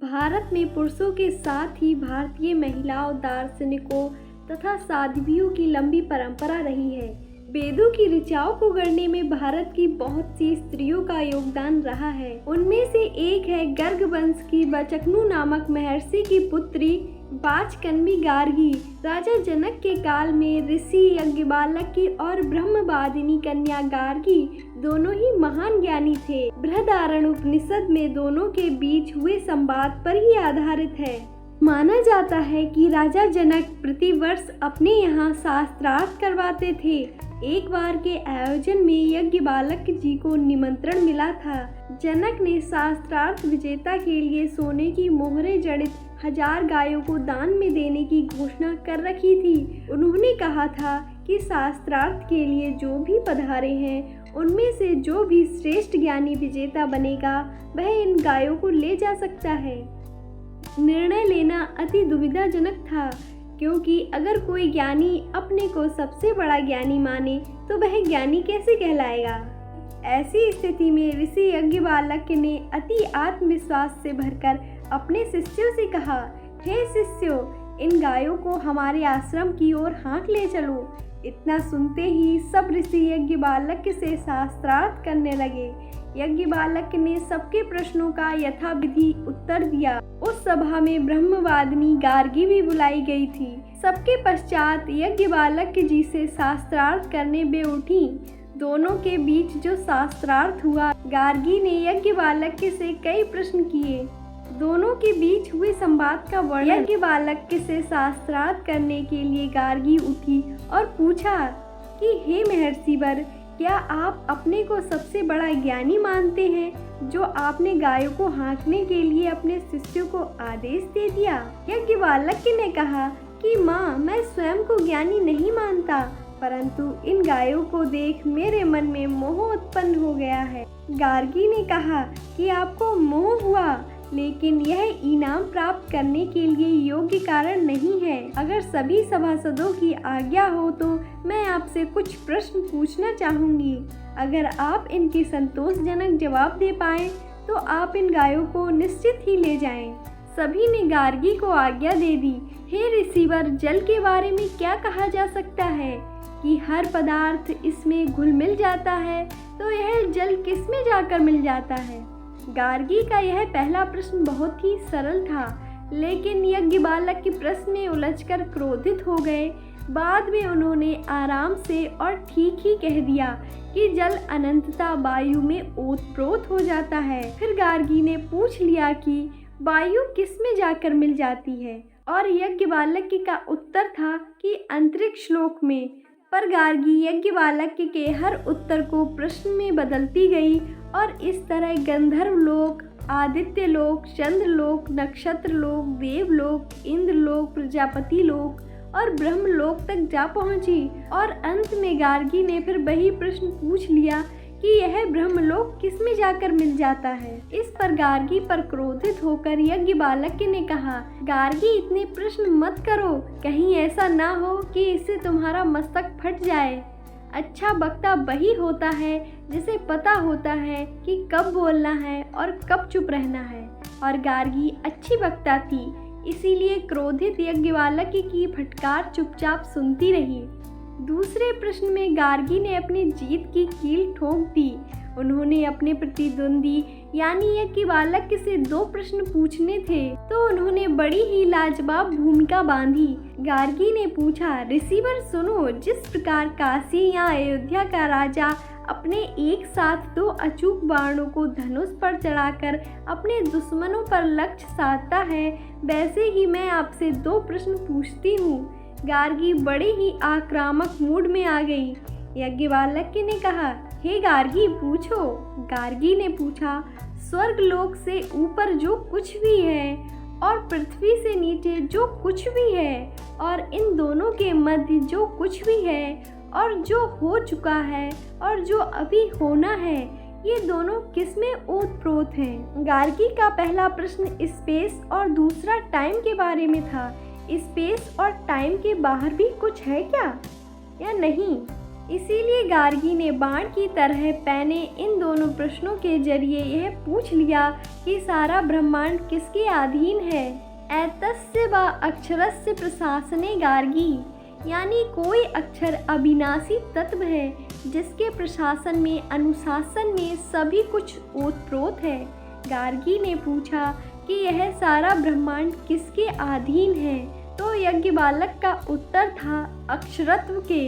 भारत में पुरुषों के साथ ही भारतीय महिलाओं, दार्शनिकों तथा साध्वियों की लंबी परंपरा रही है। वेदों की ऋचाओं को गढ़ने में भारत की बहुत सी स्त्रियों का योगदान रहा है। उनमें से एक है गर्ग वंश की बचकनु नामक महर्षि की पुत्री वाचकन्वी गार्गी। राजा जनक के काल में ऋषि यज्ञवाल्क की और ब्रह्मवादिनी कन्या गार्गी दोनों ही महान ज्ञानी थे। बृहदारण्यक उपनिषद में दोनों के बीच हुए संवाद पर ही आधारित है। माना जाता है कि राजा जनक प्रतिवर्ष अपने यहाँ शास्त्रार्थ करवाते थे। एक बार के आयोजन में यज्ञवाल्क जी को निमंत्रण मिला था। जनक ने शास्त्रार्थ विजेता के लिए सोने की मोहरें जड़ित 1000 गायों को दान में देने की घोषणा कर रखी थी। उन्होंने कहा था कि शास्त्रार्थ के लिए जो भी पधारे हैं उनमें से जो भी श्रेष्ठ ज्ञानी विजेता बनेगा वह इन गायों को ले जा सकता है। निर्णय लेना अति दुविधाजनक था, क्योंकि अगर कोई ज्ञानी अपने को सबसे बड़ा ज्ञानी माने तो वह ज्ञानी कैसे कहलाएगा। ऐसी स्थिति में ऋषि यज्ञवाल्क ने अति आत्मविश्वास से भरकर अपने शिष्यों से कहा, हे शिष्यों, इन गायों को हमारे आश्रम की ओर हाँक ले चलो। इतना सुनते ही सब ऋषि यज्ञवाल्क से शास्त्रार्थ करने लगे। यज्ञवाल्क ने सबके प्रश्नों का यथाविधि उत्तर दिया। उस सभा में ब्रह्मवादिनी गार्गी भी बुलाई गई थी। सबके पश्चात यज्ञवाल्क जी से शास्त्रार्थ करने वे उठी। दोनों के बीच जो शास्त्रार्थ हुआ, गार्गी ने यज्ञवाल्क से कई प्रश्न किए। दोनों के बीच हुए संवाद का वर्णन। यज्ञवाल्क से शास्त्रार्थ करने के लिए गार्गी उठी और पूछा कि हे महर्षि वर, क्या आप अपने को सबसे बड़ा ज्ञानी मानते हैं जो आपने गायों को हाँकने के लिए अपने शिष्यों को आदेश दे दिया। यज्ञवाल्क ने कहा कि माँ, मैं स्वयं को ज्ञानी नहीं मानता, परंतु इन गायों को देख मेरे मन में मोह उत्पन्न हो गया है। गार्गी ने कहा कि आपको मोह हुआ, लेकिन यह इनाम प्राप्त करने के लिए योग्य कारण नहीं है। अगर सभी सभासदों की आज्ञा हो तो मैं आपसे कुछ प्रश्न पूछना चाहूँगी। अगर आप इनके संतोषजनक जवाब दे पाएं तो आप इन गायों को निश्चित ही ले जाएं। सभी ने गार्गी को आज्ञा दे दी। हे ऋषिवर, जल के बारे में क्या कहा जा सकता है कि हर पदार्थ इसमें घुल मिल जाता है, तो यह जल किस में जाकर मिल जाता है। गार्गी का यह पहला प्रश्न बहुत ही सरल था, लेकिन यज्ञवाल्क के प्रश्न में उलझकर क्रोधित हो गए। बाद में उन्होंने आराम से और ठीक ही कह दिया कि जल अनंतता वायु में ओतप्रोत हो जाता है। फिर गार्गी ने पूछ लिया कि वायु किस में जाकर मिल जाती है, और यज्ञवाल्क का उत्तर था कि अंतरिक्ष लोक में। पर गार्गी यज्ञवाल्क के हर उत्तर को प्रश्न में बदलती गई और इस तरह गंधर्व लोक, आदित्य लोक, चंद्र लोक, नक्षत्र लोक, देवलोक, इंद्र लोक, प्रजापति लोक और ब्रह्म लोक तक जा पहुंची। और अंत में गार्गी ने फिर वही प्रश्न पूछ लिया कि यह ब्रह्मलोक किस में जाकर मिल जाता है। इस पर गार्गी पर क्रोधित होकर यज्ञवाल्क ने कहा, गार्गी, इतने प्रश्न मत करो, कहीं ऐसा ना हो कि इससे तुम्हारा मस्तक फट जाए। अच्छा वक्ता वही होता है जिसे पता होता है कि कब बोलना है और कब चुप रहना है, और गार्गी अच्छी वक्ता थी, इसीलिए क्रोधित यज्ञवाल्क की फटकार चुपचाप सुनती रही। दूसरे प्रश्न में गार्गी ने अपनी जीत की कील ठोक दी। उन्होंने अपने प्रतिद्वंदी यानी यज्ञवाल्क से 2 प्रश्न पूछने थे, तो उन्होंने बड़ी ही लाजवाब भूमिका बांधी। गार्गी ने पूछा, ऋषिवर सुनो, जिस प्रकार काशी या अयोध्या का राजा अपने एक साथ 2 अचूक बाणों को धनुष पर चढ़ाकर अपने दुश्मनों पर लक्ष्य साधता है, वैसे ही मैं आपसे 2 प्रश्न पूछती हूँ। गार्गी बड़े ही आक्रामक मूड में आ गई। यज्ञवाल्क ने कहा, हे गार्गी, पूछो। गार्गी ने पूछा, स्वर्ग लोक से ऊपर जो कुछ भी है और पृथ्वी से नीचे जो कुछ भी है और इन दोनों के मध्य जो कुछ भी है और जो हो चुका है और जो अभी होना है, ये दोनों किस में ओतप्रोत हैं। गार्गी का पहला प्रश्न स्पेस और दूसरा टाइम के बारे में था। स्पेस और टाइम के बाहर भी कुछ है क्या या नहीं? इसीलिए गार्गी ने बाण की तरह पैने इन दोनों प्रश्नों के जरिए यह पूछ लिया कि सारा ब्रह्मांड किसके अधीन है। एतस्य वा अक्षरस्य प्रशासने गार्गी, यानी कोई अक्षर अविनाशी तत्व है जिसके प्रशासन में, अनुशासन में सभी कुछ ओतप्रोत है। गार्गी ने पूछा कि यह सारा ब्रह्मांड किसके अधीन है, तो यज्ञवालक का उत्तर था अक्षरत्व के।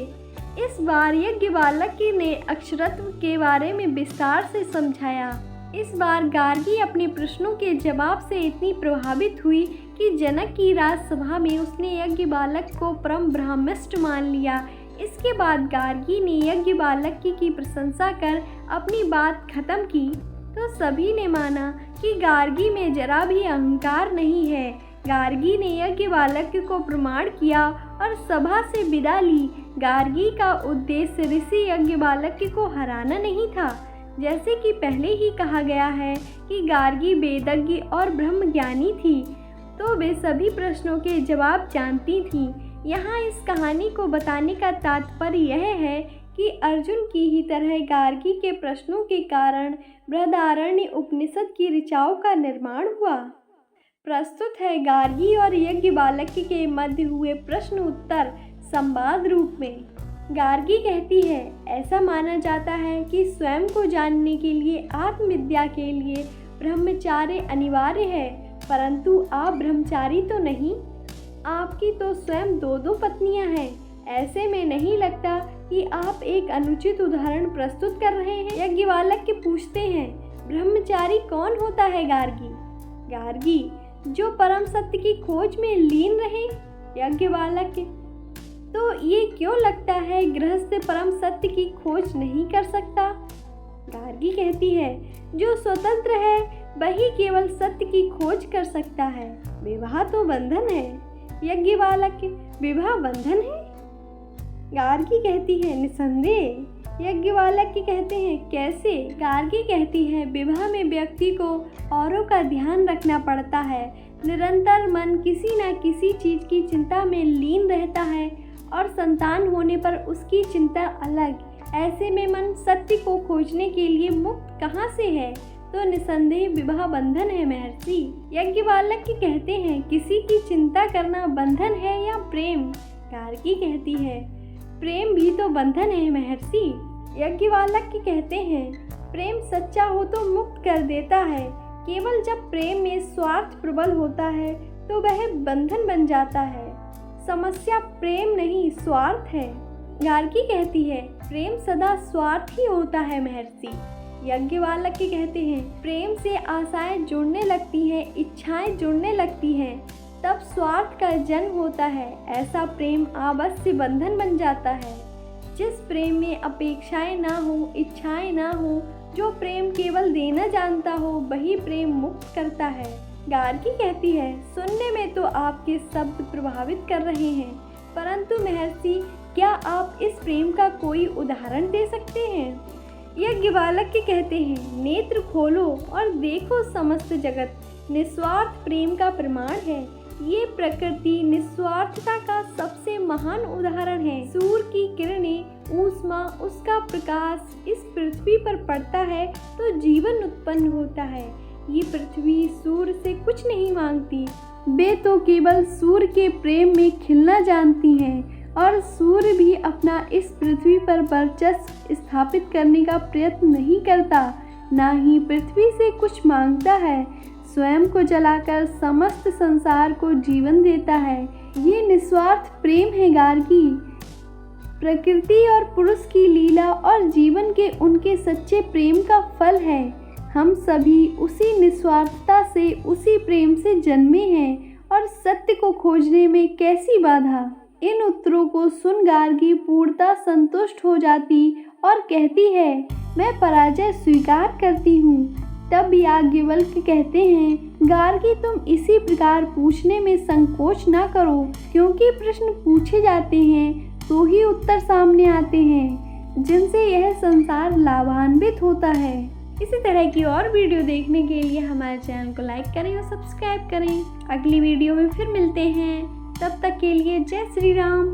इस बार यज्ञवालक ने अक्षरत्व के बारे में विस्तार से समझाया। इस बार गार्गी अपने प्रश्नों के जवाब से इतनी प्रभावित हुई कि जनक की राजसभा में उसने यज्ञवालक को परम ब्रह्मिष्ठ मान लिया। इसके बाद गार्गी ने यज्ञवालक की प्रशंसा कर अपनी बात खत्म की तो सभी ने माना कि गार्गी में जरा भी अहंकार नहीं है। गार्गी ने यज्ञवालक को प्रमाण किया और सभा से विदा ली। गार्गी का उद्देश्य ऋषि यज्ञवालक को हराना नहीं था। जैसे कि पहले ही कहा गया है कि गार्गी वेदज्ञ और ब्रह्मज्ञानी थी, तो वे सभी प्रश्नों के जवाब जानती थीं। यहाँ इस कहानी को बताने का तात्पर्य यह है कि अर्जुन की ही तरह गार्गी के प्रश्नों के कारण बृहदारण्य उपनिषद की ऋचाओं का निर्माण हुआ। प्रस्तुत है गार्गी और यज्ञवालक के मध्य हुए प्रश्न उत्तर संवाद रूप में। गार्गी कहती है, ऐसा माना जाता है कि स्वयं को जानने के लिए, आत्मविद्या के लिए ब्रह्मचार्य अनिवार्य है, परंतु आप ब्रह्मचारी तो नहीं। आपकी तो स्वयं 2 पत्नियां हैं। ऐसे में नहीं लगता कि आप एक अनुचित उदाहरण प्रस्तुत कर रहे हैं। यज्ञवालक के पूछते हैं, ब्रह्मचारी कौन होता है गार्गी? गार्गी, जो परम सत्य की खोज में लीन रहे। यज्ञवालक, तो ये क्यों लगता है गृहस्थ परम सत्य की खोज नहीं कर सकता? गार्गी कहती है, जो स्वतंत्र है वही केवल सत्य की खोज कर सकता है। विवाह तो बंधन है। यज्ञवालक, विवाह बंधन है? गार्गी कहती है, निसंदेह। यज्ञवालक कहते हैं, कैसे? गार्गी कहती है, विवाह में व्यक्ति को औरों का ध्यान रखना पड़ता है। निरंतर मन किसी न किसी चीज की चिंता में लीन रहता है और संतान होने पर उसकी चिंता अलग। ऐसे में मन सत्य को खोजने के लिए मुक्त कहाँ से है? तो निसंदेह विवाह बंधन है महर्षि। यज्ञवालक कहते हैं, किसी की चिंता करना बंधन है या प्रेम? गार्गी कहती है, प्रेम भी तो बंधन है महर्षि। यज्ञवालक कहते हैं, प्रेम सच्चा हो तो मुक्त कर देता है। केवल जब प्रेम में स्वार्थ प्रबल होता है तो वह बंधन बन जाता है। समस्या प्रेम नहीं, स्वार्थ है। गार्गी कहती है, प्रेम सदा स्वार्थ ही होता है महर्षि। यज्ञवालक कहते हैं, प्रेम से आशाएं जुड़ने लगती हैं, इच्छाएं जुड़ने लगती हैं, तब स्वार्थ का जन्म होता है। ऐसा प्रेम अवश्य बंधन बन जाता है। जिस प्रेम में अपेक्षाएं ना हो, इच्छाएं ना हो, जो प्रेम केवल देना जानता हो, वही प्रेम मुक्त करता है। गार्गी कहती है, सुनने में तो आपके शब्द प्रभावित कर रहे हैं, परंतु महर्षि, क्या आप इस प्रेम का कोई उदाहरण दे सकते हैं? यज्ञवालक कहते हैं, नेत्र खोलो और देखो समस्त जगत निस्वार्थ प्रेम का प्रमाण है। ये प्रकृति निस्वार्थता का सबसे महान उदाहरण है। सूर्य की किरणें, ऊष्मा, उसका प्रकाश इस पृथ्वी पर पड़ता है तो जीवन उत्पन्न होता है। ये पृथ्वी सूर्य से कुछ नहीं मांगती, वे तो केवल सूर्य के प्रेम में खिलना जानती हैं। और सूर्य भी अपना इस पृथ्वी पर वर्चस्व स्थापित करने का प्रयत्न नहीं करता, ना ही पृथ्वी से कुछ मांगता है। स्वयं को जलाकर समस्त संसार को जीवन देता है। ये निस्वार्थ प्रेम है गार्गी। प्रकृति और पुरुष की लीला और जीवन के उनके सच्चे प्रेम का फल है। हम सभी उसी निस्वार्थता से, उसी प्रेम से जन्मे हैं और सत्य को खोजने में कैसी बाधा। इन उत्तरों को सुन गार्गी पूर्णतः संतुष्ट हो जाती और कहती है, मैं पराजय स्वीकार करती हूँ। तब याज्ञवल्क्य कहते हैं, गार्गी तुम इसी प्रकार पूछने में संकोच ना करो, क्योंकि प्रश्न पूछे जाते हैं तो ही उत्तर सामने आते हैं, जिनसे यह संसार लाभान्वित होता है। इसी तरह की और वीडियो देखने के लिए हमारे चैनल को लाइक करें और सब्सक्राइब करें। अगली वीडियो में फिर मिलते हैं, तब तक के लिए जय श्री राम।